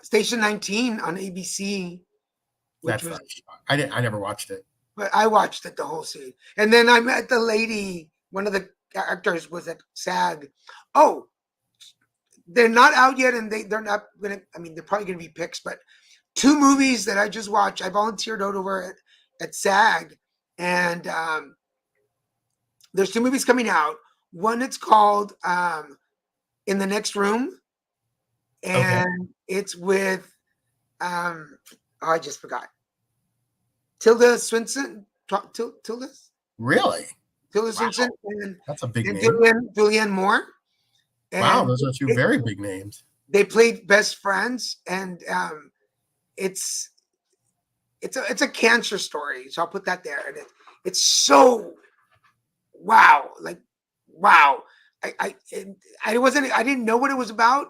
Station 19 on ABC. I never watched it. But I watched it the whole season, and then I met the lady. One of the actors was at SAG. Oh, they're not out yet, and they're not gonna. I mean, they're probably gonna be picks, but 2 movies that I just watched. I volunteered over at SAG, and there's 2 movies coming out. One, it's called In the Next Room, and it's with I just forgot. Tilda Swinton. Tilda? Really? Tilda Swinton. And, that's a big name. Julianne Moore. And wow, those are 2 very big names. They played best friends, and it's a cancer story. So I'll put that there. And it's so wow, like wow. I didn't know what it was about.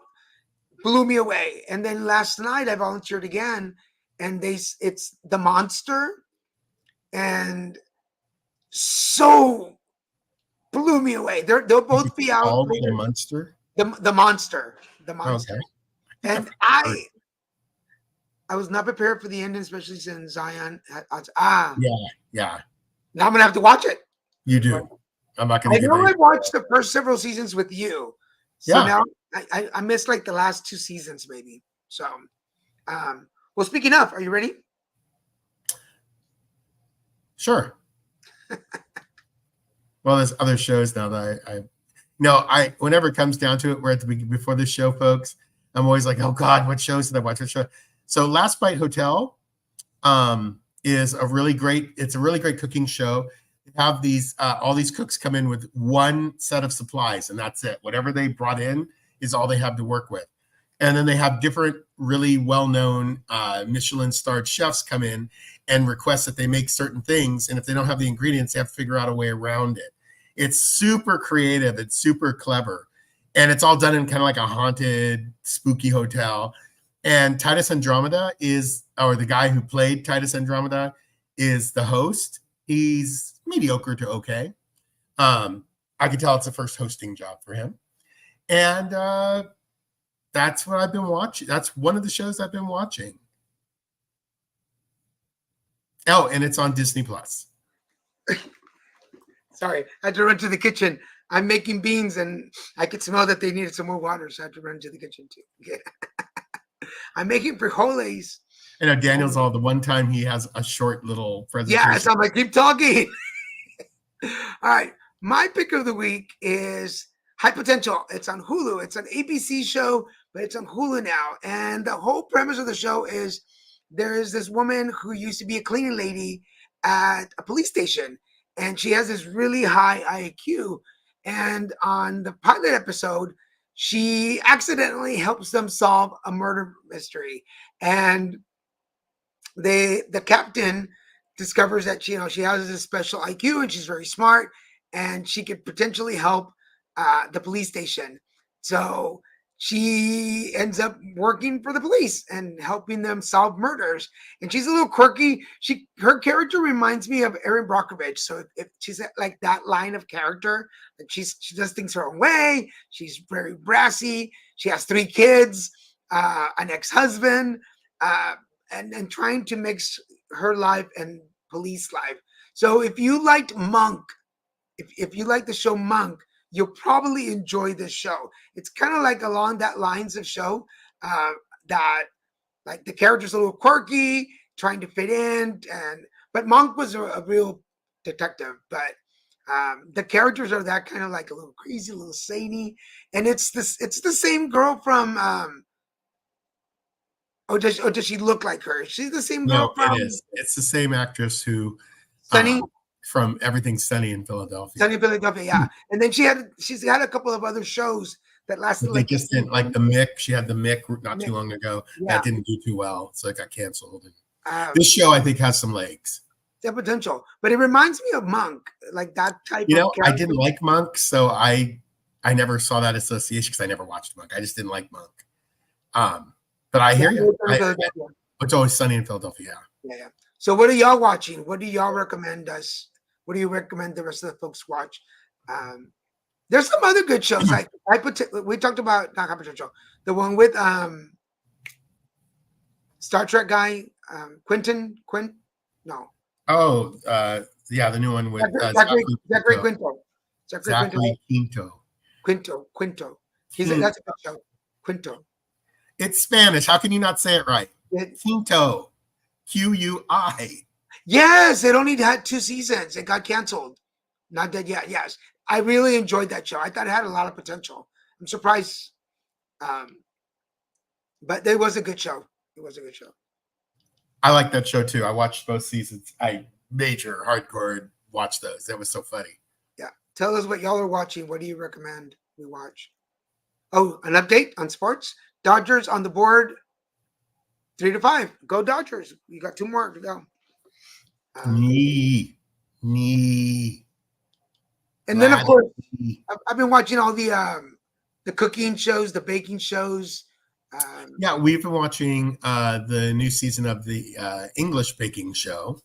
Blew me away. And then last night I volunteered again, and it's The Monster, and so blew me away. They'll both be out. The Monster. The Monster. The Monster. Okay. And I was not prepared for the ending, especially since Zion. Yeah. Now I'm gonna have to watch it. You do. I'm not gonna. I know I watched the first several seasons with you. So now I missed like the last 2 seasons, maybe. So, well, speaking of, are you ready? Sure. Well, there's other shows now that I whenever it comes down to it, we're at the beginning before this show, folks. I'm always like, oh God, what shows did I watch? What show? So Last Bite Hotel is a really great cooking show. They have these all these cooks come in with one set of supplies, and that's it. Whatever they brought in is all they have to work with. And then they have different really well-known Michelin-starred chefs come in and request that they make certain things. And if they don't have the ingredients, they have to figure out a way around it. It's super creative. It's super clever. And it's all done in kind of like a haunted, spooky hotel. And Titus Andromeda the guy who played Titus Andromeda is the host. He's mediocre to okay. I can tell it's the first hosting job for him. And that's what I've been watching. That's one of the shows I've been watching. Oh, and it's on Disney Plus. Sorry, I had to run to the kitchen. I'm making beans, and I could smell that they needed some more water, so I had to run to the kitchen too. Yeah. I'm making frijoles. I know Daniel's all the one time he has a short little presentation. Yeah, so I'm like, keep talking. All right, my pick of the week is High Potential. It's on Hulu. It's an ABC show, but it's on Hulu now. And the whole premise of the show is there is this woman who used to be a cleaning lady at a police station, and she has this really high IQ. And on the pilot episode, she accidentally helps them solve a murder mystery. And the captain discovers that she has this special IQ, and she's very smart, and she could potentially help the police station. So she ends up working for the police and helping them solve murders. And she's a little quirky. Her character reminds me of Erin Brockovich. So if she's like that line of character, like she does things her own way. She's very brassy. She has 3 kids, an ex-husband, and trying to mix her life and police life. So if you liked Monk, if you like the show Monk, you'll probably enjoy this show. It's kind of like along that lines of show that like the character's a little quirky, trying to fit in, but Monk was a real detective, but the characters are that kind of like a little crazy, a little zany, and it's the same girl from does she look like her? She's the same girl from it is. It's the same actress who Sunny. From Everything Sunny in Philadelphia. Sunny in Philadelphia, yeah. And then she's had a couple of other shows that lasted But they like just didn't like the Mick. She had the Mick not Mick. too long ago. Yeah. That didn't do too well, so it got canceled. This show, I think, has some legs. The potential, but it reminds me of Monk, like that type. You know, of character. I didn't like Monk, so I never saw that association because I never watched Monk. I just didn't like Monk. But I hear you. It's Always Sunny in Philadelphia. Yeah. So what are y'all watching? What do y'all recommend us? What do you recommend the rest of the folks watch? There's some other good shows. Like we talked about not Show, the one with Star Trek guy, Quint. No. Oh, yeah, the new one with Zachary Quinto. Zachary Quinto. That's a good show. Quinto. It's Spanish. How can you not say it right? Quinto. Q-U-I. Yes, it only had 2 seasons. It got canceled. Not dead yet. Yes. I really enjoyed that show. I thought it had a lot of potential. I'm surprised. But it was a good show. It was a good show. I like that show too. I watched both seasons. I major hardcore watched those. That was so funny. Yeah. Tell us what y'all are watching. What do you recommend we watch? Oh, an update on sports. Dodgers on the board. 3-5. Go Dodgers. You got 2 more to go. Knee. And then, of course, I've been watching all the cooking shows, the baking shows. Yeah, we've been watching the new season of the English baking show.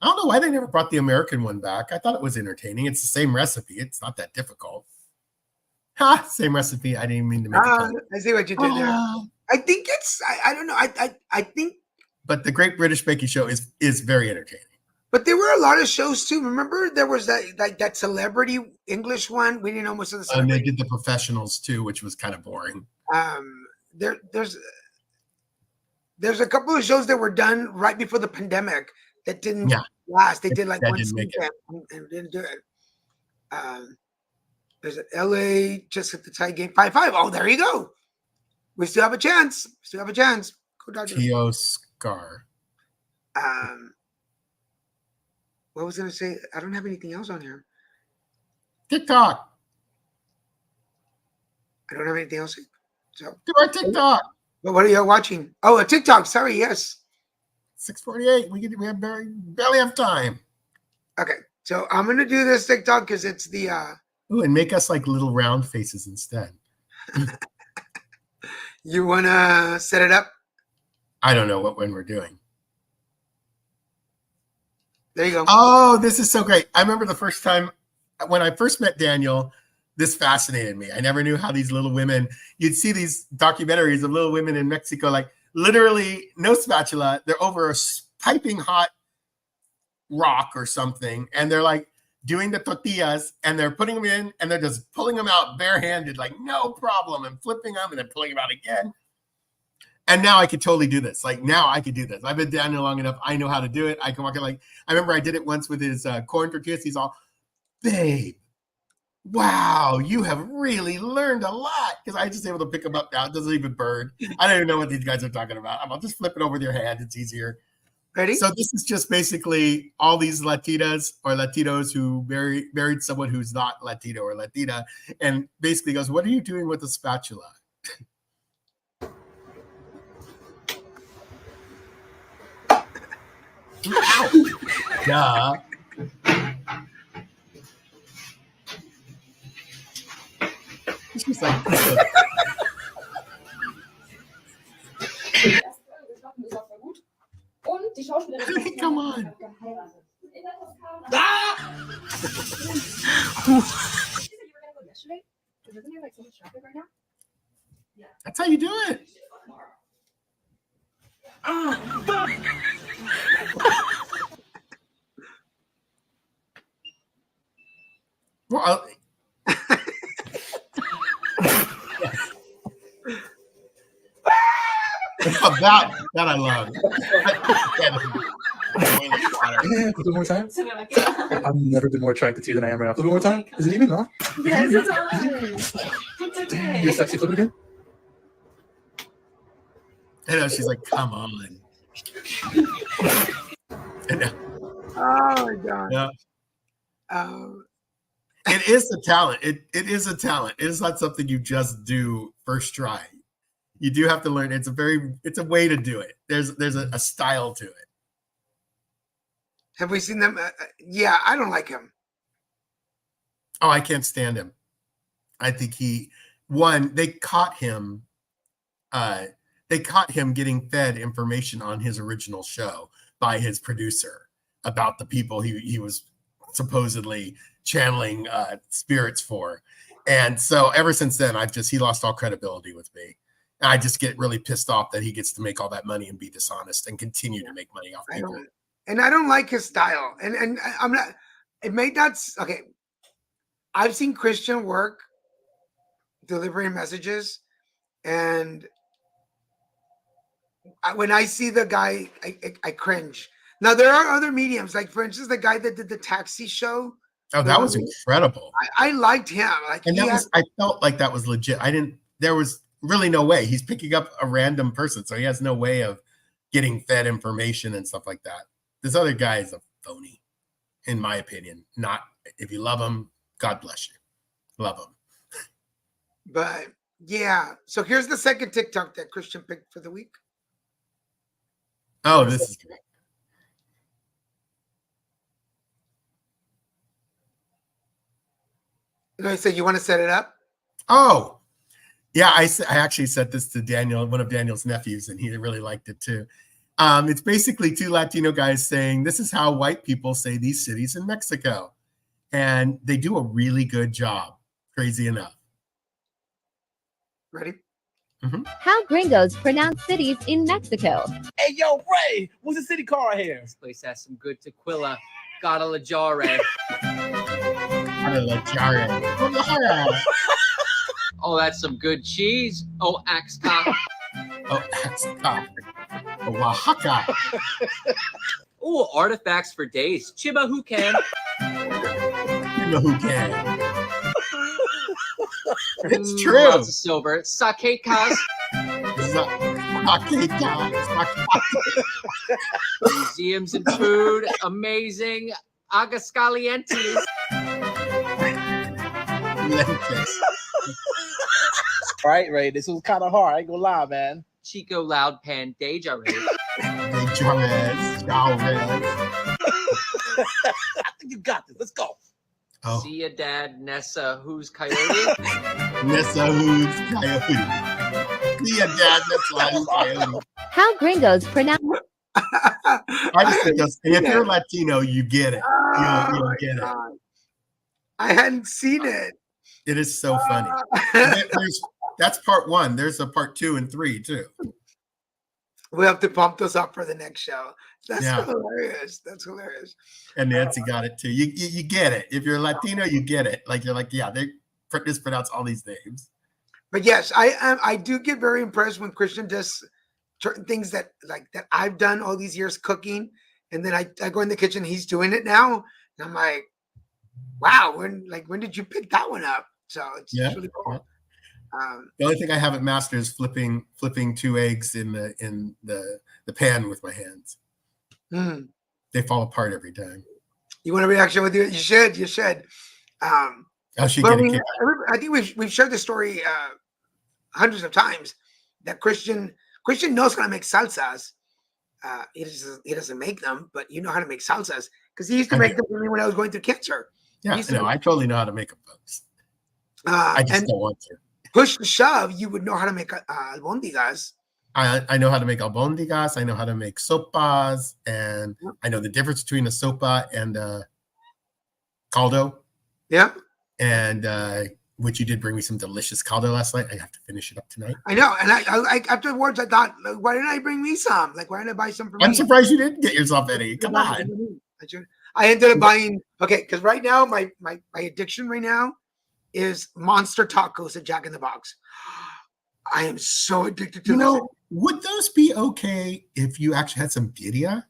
I don't know why they never brought the American one back. I thought it was entertaining. It's the same recipe. It's not that difficult. Same recipe. I didn't mean to make it. I see what you did there. I think it's. I don't know. I think. But the Great British Baking Show is very entertaining. But there were a lot of shows too. Remember, there was that celebrity English one. We didn't know most of the. And they did the professionals too, which was kind of boring. There's a couple of shows that were done right before the pandemic that didn't last. They did like one season and didn't do it. There's an LA just at the tie game 5-5. Oh, there you go. We still have a chance. Go Dodgers. Tio Scar. What was I going to say? I don't have anything else on here. TikTok. I don't have anything else. So do our TikTok. But what are you watching? Oh, a TikTok. Sorry, yes. 6:48. We have barely have time. Okay, so I'm gonna do this TikTok because it's the. Ooh, and make us like little round faces instead. You wanna set it up? I don't know when we're doing. There you go. Oh, this is so great. I remember the first time when I first met Daniel. This fascinated me. I never knew how these little women, you'd see these documentaries of little women in Mexico, like literally no spatula. They're over a piping hot rock or something. And they're like doing the tortillas and they're putting them in and they're just pulling them out barehanded, like no problem, and flipping them and then pulling them out again. And now I could totally do this. Like now I could do this. I've been Daniel long enough. I know how to do it. I can walk it like, I remember I did it once with his corn tortillas. He's all, babe. Wow, you have really learned a lot because I just able to pick them up now. It doesn't even burn. I don't even know what these guys are talking about. I'll just flip it over their hand. It's easier. Ready? So this is just basically all these Latinas or Latinos who married someone who's not Latino or Latina, and basically goes, "What are you doing with a spatula?" Duh. She's like, Come on. That's how you do it. Well, that I love. One more time. I've never been more attracted to you than I am right now. One more time. Is it even on? Yes, it's on. You're sexy flip again. I know, she's like, come on. Oh my god. Yeah. It is a talent. It is a talent. It is not something you just do first try. You do have to learn. It's a way to do it. There's a style to it. Have we seen them? Yeah, I don't like him. Oh, I can't stand him. I think they caught him. They caught him getting fed information on his original show by his producer about the people he was supposedly channeling spirits for. And so ever since then, he lost all credibility with me. And I just get really pissed off that he gets to make all that money and be dishonest and continue to make money off people. I don't like his style. And I'm not, it may not, okay. I've seen Christian work delivering messages, and when I see the guy, I cringe. Now there are other mediums, like for instance, the guy that did the taxi show. Oh, that was incredible. I liked him. I felt like that was legit. There was really no way. He's picking up a random person, so he has no way of getting fed information and stuff like that. This other guy is a phony, in my opinion. Not, if you love him, God bless you. Love him. But yeah, so here's the second TikTok that Christian picked for the week. Oh, this is great. I said, you want to set it up? Oh, yeah. I actually said this to Daniel, one of Daniel's nephews, and he really liked it too. It's basically two Latino guys saying, this is how white people say these cities in Mexico. And they do a really good job, crazy enough. Ready? Mm-hmm. How gringos pronounce cities in Mexico. Hey, yo, Ray, what's the city car here? This place has some good tequila. Guadalajara. Oh, that's some good cheese. Oh, Axta. Oh, Axta. Oaxaca. Oh, artifacts for days. Chiba who can. Who can? It's true. Lots of silver. Sake cas. Museums and food. Amazing. Aguascalientes. All right, Ray, this was kind of hard. I ain't gonna lie, man. Chico Loud Pan Deja Ray. I think you got this. Let's go. Oh. See ya, Dad. Nessa, who's Coyote? Nessa, who's Coyote? See ya, Dad. Nessa, who's Coyote? How gringos pronounce. I just think if you're Latino, you get it. You'll get it. I hadn't seen it. It is so funny. That's part one. There's a part 2 and 3 too. We have to pump those up for the next show. That's hilarious. That's hilarious. And Nancy got it too. You get it. If you're Latino, you get it. Like you're like, yeah, they mispronounce all these names. But yes, I do get very impressed when Christian does certain things that I've done all these years cooking, and then I go in the kitchen, he's doing it now, and I'm like, wow, when did you pick that one up? So it's really cool. The only thing I haven't mastered is flipping 2 eggs in the pan with my hands. They fall apart every time. You want a reaction with you? You should. I think we've shared this story hundreds of times that Christian knows how to make salsas. He doesn't make them, but you know how to make salsas because he used to make them for me when I was going through cancer. Yeah, I totally know how to make them, folks. I just don't want to. Push to shove, you would know how to make albondigas. I know how to make albondigas. I know how to make sopas, and I know the difference between a sopa and a caldo. Yeah, And which you did bring me some delicious caldo last night. I have to finish it up tonight. I know. And I afterwards I thought, like, why didn't I bring me some? Like, why didn't I buy some for me? I'm surprised you didn't get yourself any. Come on. I ended up buying, okay, because right now my addiction right now is monster tacos at Jack in the Box. I am so addicted to You this. know, would those be okay if you actually had some birria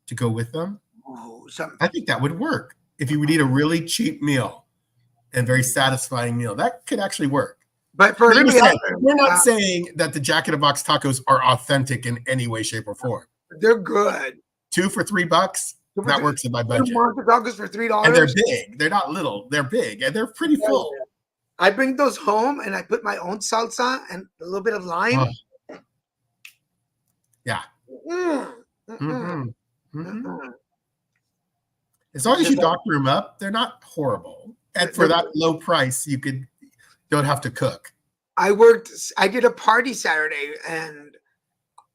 to go with them? Oh, some, I think that would work. If you would eat a really cheap meal and very satisfying meal, that could actually work. but for Like I everybody said, out there, we're not saying that the Jack in the Box tacos are authentic in any way, shape, or form. they're good. 2 for $3, that works in my Two budget. monster tacos for $3. And they're big. They're not little. They're big, and they're pretty full. I bring those home and I put my own salsa and a little bit of lime. Oh. Yeah. Mm, mm, mm, Mhm. Mhm. mm. As long as you doctor them up, they're not horrible. And for that low price, don't have to cook. I did a party Saturday, and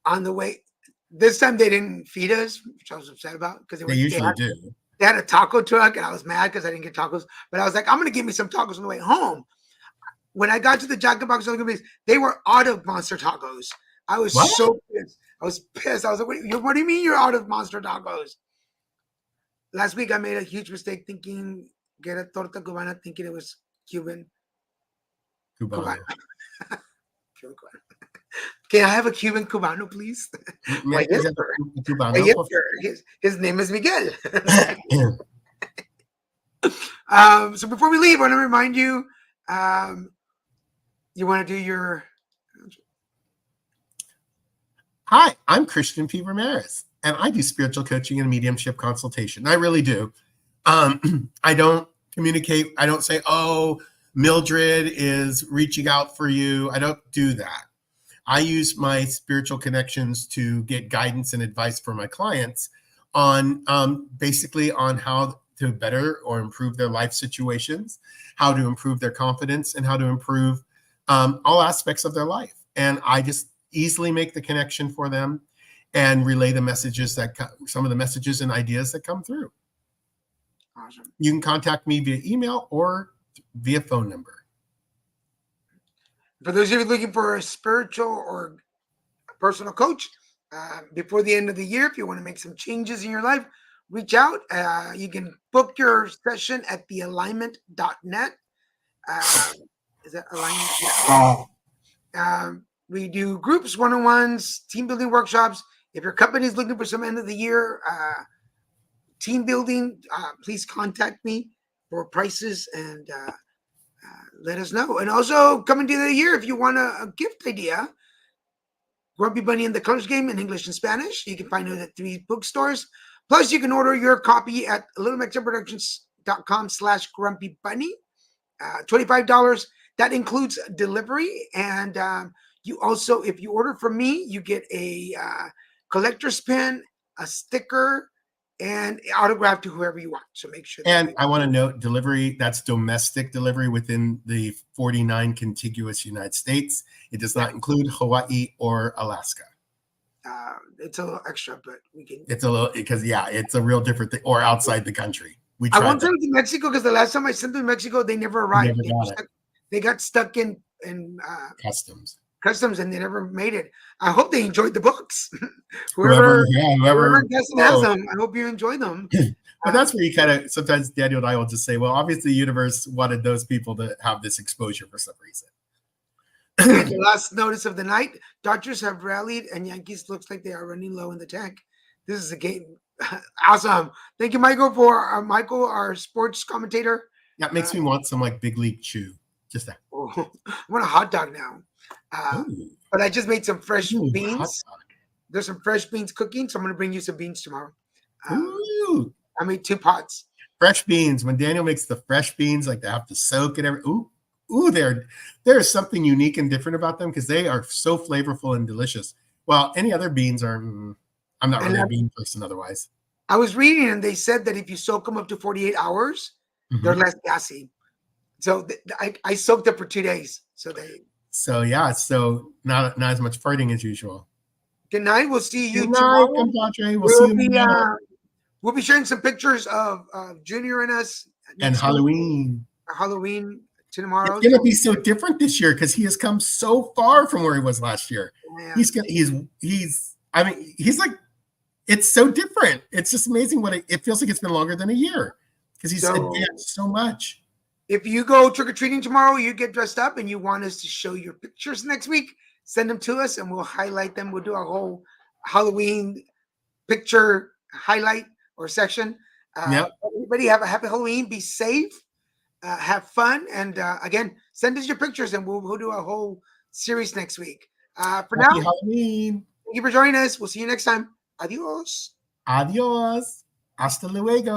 on the way, this time they didn't feed us, which I was upset about because They usually do. They had a taco truck, and I was mad because I didn't get tacos. But I was like, I'm gonna give me some tacos on the way home. When I got to the Jack in the Box, they were out of monster tacos. I was What? so pissed. I was pissed. I was like, what do you mean you're out of monster tacos? Last week I made a huge mistake thinking get a torta cubana, thinking it was Cuban. Cubano. Cuban cubano. Can I have a Cuban cubano, please? May- yes, is that sir. a Cubano? Yes, sir. His name is Miguel. So before we leave, I want to remind you, you want to do your. Hi, I'm Christian P. Ramirez, and I do spiritual coaching and mediumship consultation. I really do. I don't communicate. I don't say, oh, Mildred is reaching out for you. I don't do that. I use my spiritual connections to get guidance and advice for my clients on basically on how to better or improve their life situations, how to improve their confidence, and how to improve all aspects of their life. And I just easily make the connection for them and relay the messages some of the messages and ideas that come through. Awesome. You can contact me via email or via phone number. For those of you looking for a spiritual or personal coach, before the end of the year, if you want to make some changes in your life, reach out. You can book your session at thealignment.net. Is that alignment? Yeah. We do groups, one-on-ones, team building workshops. If your company is looking for some end of the year team building, please contact me for prices and let us know. And also, coming to the year, if you want a gift idea, Grumpy Bunny and the Colors Game in English and Spanish, you can find it at 3 bookstores. Plus, you can order your copy at littlemexicproductions.com/Grumpy Bunny. $25. That includes delivery. And you also, if you order from me, you get a collector's pin, a sticker, and autograph to whoever you want. So make sure. And I want to note delivery, that's domestic delivery within the 49 contiguous United States. It does not include Hawaii or Alaska. It's a little extra, but we can. It's a little, because it's a real different thing, or outside the country. We I tried won't that. send it to Mexico because the last time I sent them to Mexico, they never arrived. Never got it. They got stuck in Customs. customs and they never made it. I hope they enjoyed the books. Whoever doesn't have them, I hope you enjoy them. But that's where you kind of, sometimes Daniel and I will just say, well, obviously the universe wanted those people to have this exposure for some reason. The last notice of the night, Dodgers have rallied and Yankees looks like they are running low in the tank. This is a game. Awesome. Thank you, Michael, for our sports commentator. That makes me want some like Big League Chew. Just that. Oh, I want a hot dog now. But I just made some fresh beans. There's some fresh beans cooking, so I'm going to bring you some beans tomorrow. Ooh. I made 2 pots. Fresh beans. When Daniel makes the fresh beans, like they have to soak and everything. Ooh, there's something unique and different about them because they are so flavorful and delicious. Well, any other beans are, I'm not really a bean person otherwise. I was reading and they said that if you soak them up to 48 hours, they're less gassy. So I soaked them for 2 days. So So yeah, so not as much fighting as usual. Good night. We'll see you Good night, tomorrow. compadre. We'll see you tomorrow. We'll be sharing some pictures of Junior and us And next week, Halloween. Halloween tomorrow. It's gonna be so different this year because he has come so far from where he was last year. Yeah. He's I mean, he's like, it's so different. It's just amazing what it feels like. It's been longer than a year because he's advanced so much. If you go trick-or-treating tomorrow, you get dressed up and you want us to show your pictures next week, send them to us and we'll highlight them. We'll do a whole Halloween picture highlight or section. Yep. Everybody have a happy Halloween. Be safe. Have fun. And again, send us your pictures and we'll do a whole series next week. For Happy now, Halloween. thank you for joining us. We'll see you next time. Adios. Adios. Hasta luego.